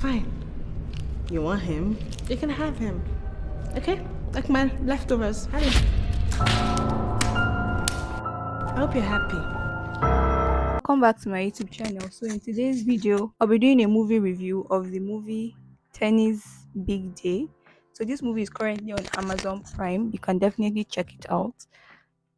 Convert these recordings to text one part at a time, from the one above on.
Fine. You want him? You can have him. Okay? Like my leftovers. Have him. I hope you're happy. Welcome back to my YouTube channel. So in today's video, I'll be doing a movie review of the movie Tennis Big Day. So this movie is currently on Amazon Prime. You can definitely check it out.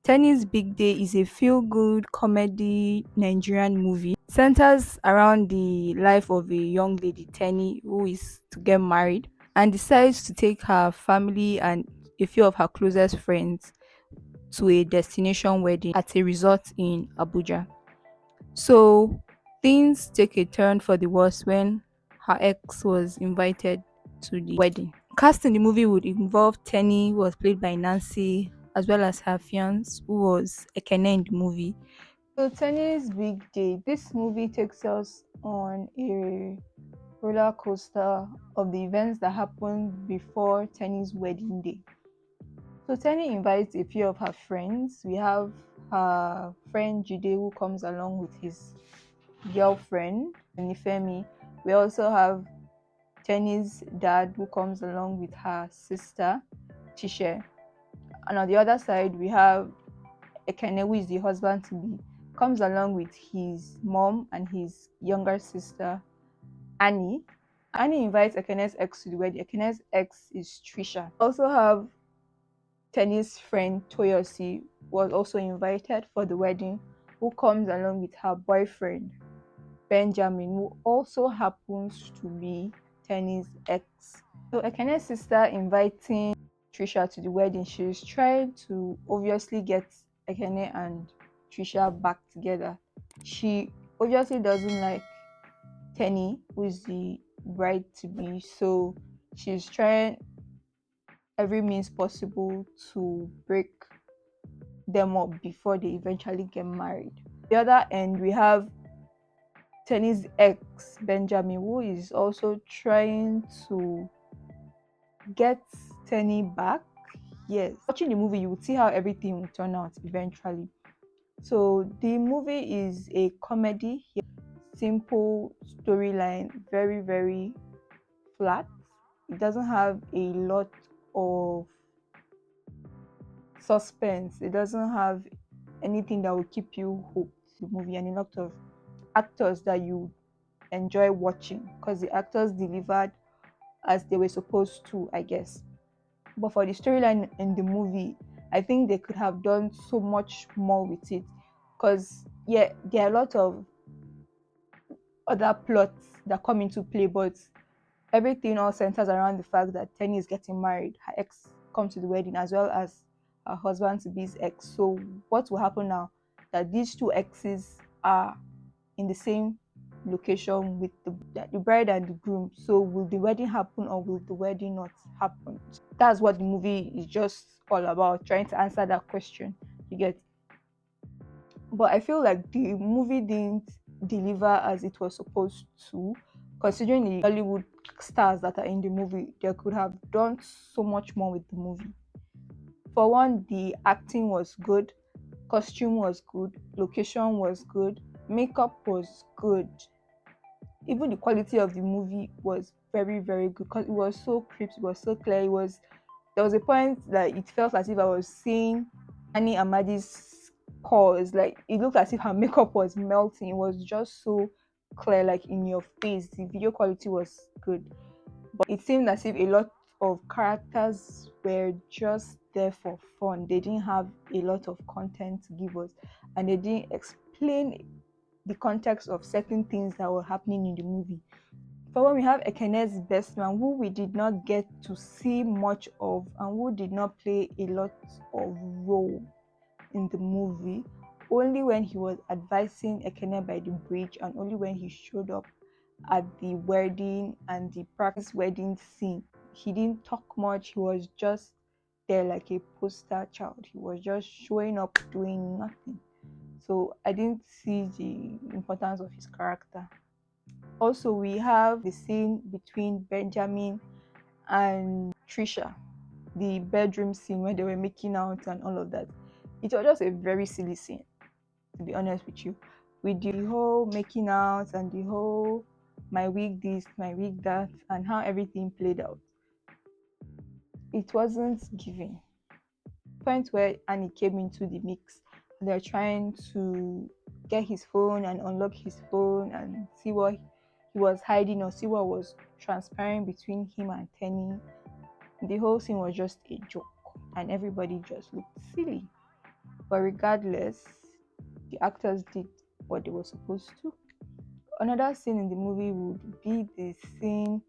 Tennis Big Day is a feel-good comedy Nigerian movie. Centers around the life of a young lady, Tenny, who is to get married and decides to take her family and a few of her closest friends to a destination wedding at a resort in Abuja. So things take a turn for the worse when her ex was invited to the wedding. Cast in the movie would involve Tenny, who was played by Nancy, as well as her fiance, who was Ekene in the movie. So Tenny's Big Day. This movie takes us on a roller coaster of the events that happened before Tenny's wedding day. So Tenny invites a few of her friends. We have her friend Jide, who comes along with his girlfriend Nifemi. We also have Tenny's dad, who comes along with her sister Chishe. And on the other side, we have Ekene, who is the husband to be, comes along with his mom and his younger sister Annie. Annie invites Ekene's ex to the wedding. Ekene's ex is Trisha. Also have Tenny's friend Toyosi was also invited for the wedding, who comes along with her boyfriend Benjamin, who also happens to be Tenny's ex. So Ekene's sister inviting Trisha to the wedding, she's trying to obviously get Ekene and Trisha back together. She obviously doesn't like Tenny, who is the bride to be, so she's trying every means possible to break them up before they eventually get married. The other end, we have Tenny's ex Benjamin, who is also trying to get Tenny back. Yes, watching the movie, you will see how everything will turn out eventually. So the movie is a comedy, simple storyline, very very flat. It doesn't have a lot of suspense. It doesn't have anything that will keep you hooked. The movie and a lot of actors that you enjoy watching because the actors delivered as they were supposed to, I guess. But for the storyline in the movie, I think they could have done so much more with it. Because yeah, there are a lot of other plots that come into play, but everything all centers around the fact that Tenny is getting married. Her ex comes to the wedding as well as her husband to be's ex. So what will happen now? That these two exes are in the same location with the bride and the groom. So will the wedding happen or will the wedding not happen? That's what the movie is just all about, trying to answer that question. You get, but I feel like the movie didn't deliver as it was supposed to. Considering the Hollywood stars that are in the movie, they could have done so much more with the movie. For one, the acting was good, costume was good, location was good, makeup was good. Even the quality of the movie was very very good because it was so crisp, it was so clear. It was, there was a point that it felt as if I was seeing Annie Amadi's pores. Like it looked as if her makeup was melting. It was just so clear, like in your face. The video quality was good, but it seemed as if a lot of characters were just there for fun. They didn't have a lot of content to give us, and they didn't explain the context of certain things that were happening in the movie. For when we have Ekene's best man, who we did not get to see much of and who did not play a lot of role in the movie, only when he was advising Ekene by the bridge and only when he showed up at the wedding and the practice wedding scene. He didn't talk much, he was just there like a poster child. He was just showing up doing nothing. So I didn't see the importance of his character. Also, we have the scene between Benjamin and Trisha, the bedroom scene where they were making out and all of that. It was just a very silly scene, to be honest with you. With the whole making out and the whole my week this, my week that, and how everything played out. It wasn't giving. Point where Annie came into the mix, and they're trying to get his phone and unlock his phone and see what he was hiding or see what was transpiring between him and Tenny. The whole scene was just a joke, and everybody just looked silly. But regardless, the actors did what they were supposed to. Another scene in the movie would be the scene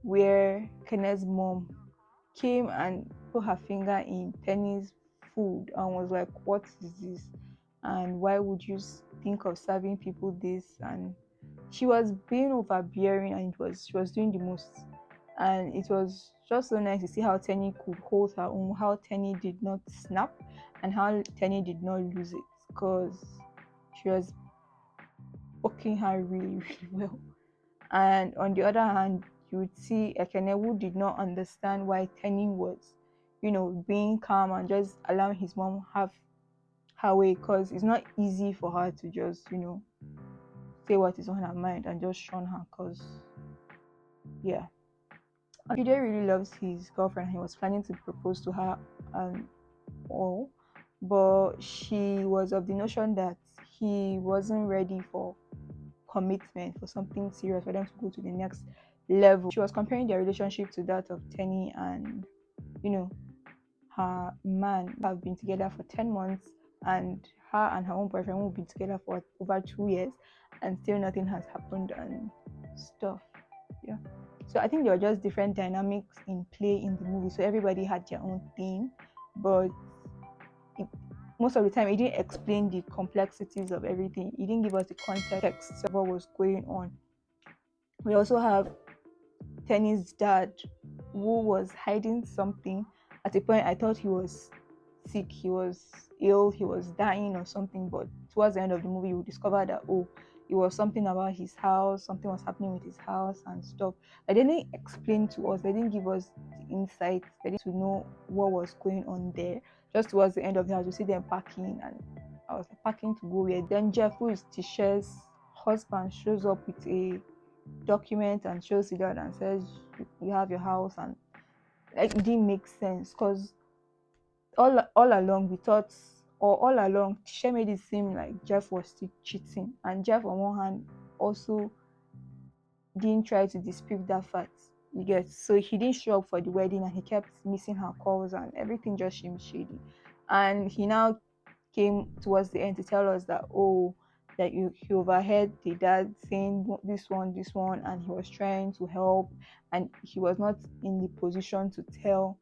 where Kenneth's mom came and put her finger in Tenny's food and was like, "What is this? And why would you think of serving people this?" And she was being overbearing, and she was doing the most. And it was just so nice to see how Tenny could hold her own, how Tenny did not snap, and how Tenny did not lose it, because she was poking her really, really well. And on the other hand, you would see Ekene, who did not understand why Tenny was, being calm and just allowing his mom have her way, because it's not easy for her to just, say what is on her mind and just shun her, because, yeah. Jide really loves his girlfriend. He was planning to propose to her and all, but she was of the notion that he wasn't ready for commitment, for something serious, for them to go to the next level. She was comparing their relationship to that of Tenny and, her man have been together for 10 months, and her and her own boyfriend will be together for over 2 years, and still nothing has happened and stuff. Yeah. So I think there were just different dynamics in play in the movie. So everybody had their own theme, but most of the time, it didn't explain the complexities of everything. It didn't give us the context of what was going on. We also have Tenny's dad, who was hiding something. At a point, I thought he was sick, he was ill, he was dying or something. But towards the end of the movie, we discovered that, it was something about his house, something was happening with his house and stuff. They didn't explain to us, they didn't give us the insights, they didn't to know what was going on there. Just towards the end of the house, we see them packing, and I was like, packing to go where? Then Jeff, who is Tisha's husband, shows up with a document and shows it out and says, "You have your house," and like, it didn't make sense, because all along we thought, or all along Tisha made it seem like Jeff was still cheating, and Jeff on one hand also didn't try to dispute that fact. You get, so he didn't show up for the wedding, and he kept missing her calls, and everything just seemed shady. And he now came towards the end to tell us that, that he overheard the dad saying this one, and he was trying to help, and he was not in the position to tell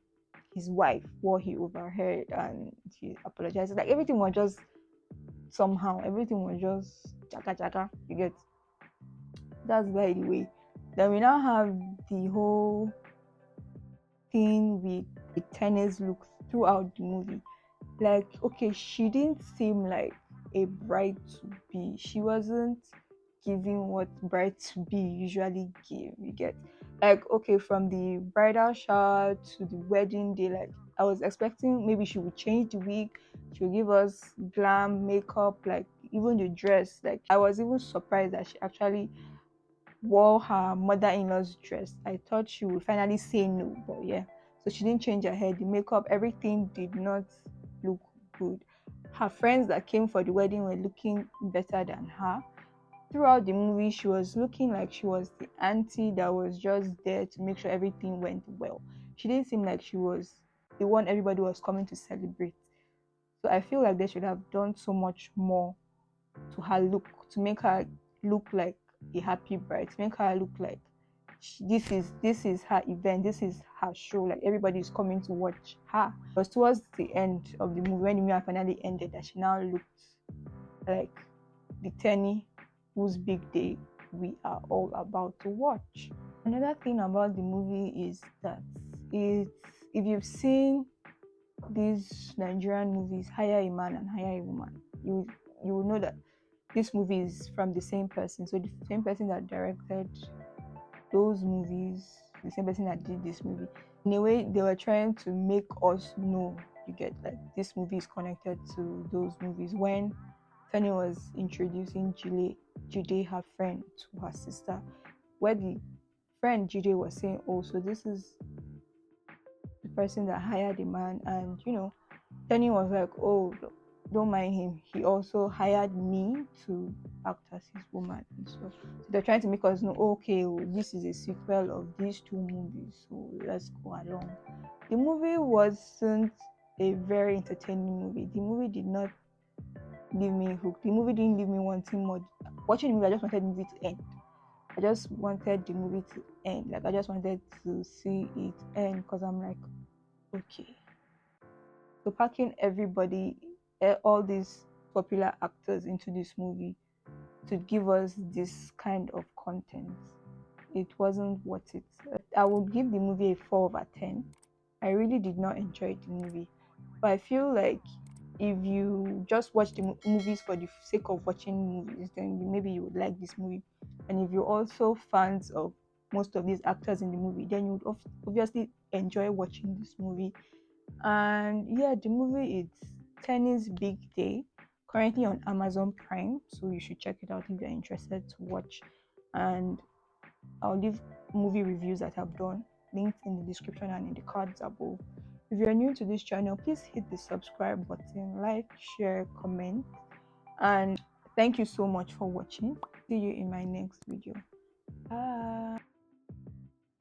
his wife what he overheard, and he apologized. Like, everything was just somehow, everything was just jaka, you get. That's by the way. Then we now have the whole thing with the TENI'S look throughout the movie. Like, okay, she didn't seem like a bride to be. She wasn't giving what bride to be usually give. You get, like, okay, from the bridal shower to the wedding day, like, I was expecting maybe she would change the wig, she would give us glam makeup, like even the dress. Like, I was even surprised that she actually wore her mother-in-law's dress. I thought she would finally say no, but yeah. So she didn't change her hair, the makeup, everything did not look good. Her friends that came for the wedding were looking better than her. Throughout the movie, she was looking like she was the auntie that was just there to make sure everything went well. She didn't seem like she was the one everybody was coming to celebrate. So I feel like they should have done so much more to her look, to make her look like a happy bride, to make her look like this is her event, this is her show, like everybody is coming to watch her. It was towards the end of the movie, when the movie finally ended, that she now looked like the Tenny whose big day we are all about to watch. Another thing about the movie is that if you've seen these Nigerian movies, Hire a Man and Hire a Woman, you will know that this movie is from the same person. So the same person that directed those movies, the same person that did this movie. In a way, they were trying to make us know, you get, like, this movie is connected to those movies. When Fanny was introducing Julie, her friend, to her sister, where the friend Jide was saying, oh, so this is the person that hired the man, and Tenny was like, oh, don't mind him. He also hired me to act as his woman. And so they're trying to make us know, okay, oh, this is a sequel of these two movies, so let's go along. The movie wasn't a very entertaining movie. The movie did not leave me hooked. The movie didn't leave me wanting more. Watching the movie, I just wanted the movie to end. I just wanted the movie to end. Like, I just wanted to see it end because I'm like, okay. So packing everybody, all these popular actors into this movie to give us this kind of content, it wasn't worth it. I would give the movie a 4/10. I really did not enjoy the movie. But I feel like if you just watch the movies for the sake of watching movies, then maybe you would like this movie. And if you're also fans of most of these actors in the movie, then you would obviously enjoy watching this movie. And yeah, the movie is TENI'S Big Day, currently on Amazon Prime, so you should check it out if you're interested to watch. And I'll leave movie reviews that I've done linked in the description and in the cards above. If you're new to this channel, please hit the subscribe button, like, share, comment, and thank you so much for watching. See you in my next video. Bye.